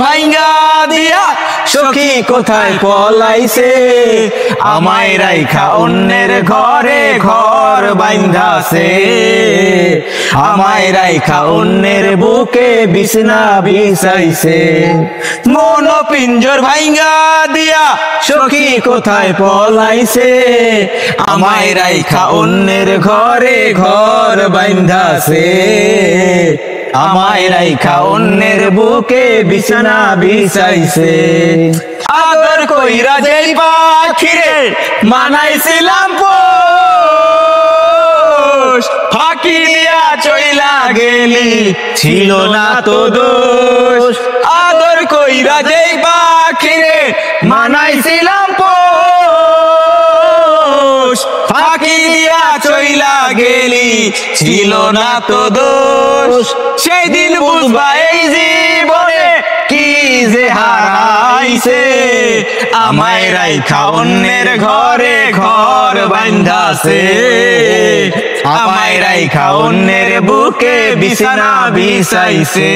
ভাঙ্গা দিয়া সখী কোথায় পলাইছে আমায় রাইখা অন্যের ঘরে ঘর বাইন্ধাছে আমায় রাইখা অন্যের বুকে বিছনা বিছাইছে মন পিঞ্জর ভাঙ্গা দিয়া সখী কোথায় পলাইছে আমায় রাইখা অন্যের ঘরে ঘর বাইন্ধাছে আমায় রাইখা অন্যের বুকে বিছানা বিছাইছে আদর কইরা যেই পাখিরে মানাইছিলাম পোষ ফাঁকি দিয়া চইলা গেলি ছিল না তো দোষ আদর কইরা যেই পাখিরে মানাইছিলাম পোষ ফাঁকি দিয়া চইলা গেলি ছিল না তো দোষ সেই দিন বুঝবা এই জীবনে কি যে হারাইছে আমায় রাইখা অন্যের ঘরে ঘর বাইন্ধাছে আমায় রাইখা অন্যের বুকে বিছানা বিছাইছে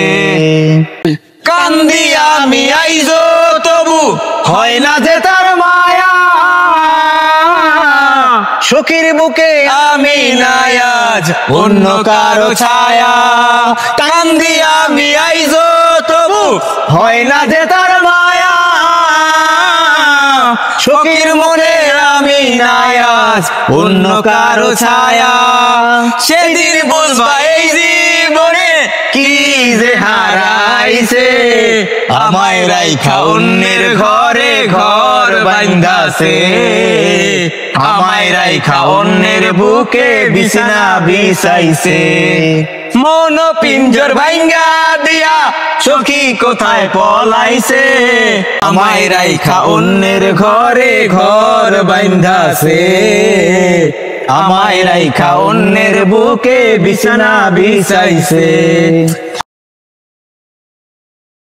কান্দি আমি আইজো তবু হয় না যে তার মায়া সখীর বুকে আমি নাই আজ অন্য কারো ছায়া কান্দি আমি আইজো তবু হয় না যে তার মায়া সখীর মনে আমি নাই আজ অন্য কারো ছায়া সেদিন বুঝবা এই জীবনে কি যে হারাইছে আমায় রাইখা অন্যের ঘরে ঘর বাইন্ধাছে আমায় রাইখা অন্যের বুকে বিছানা বিছাইছে মন পিঞ্জর ভাঙ্গা দিয়া সখী কোথায় পলাইছে আমায় রাইখা অন্যের ঘরে ঘর বাইন্ধাছে আমায় রাইখা অন্যের বুকে বিছানা বিছাইছে।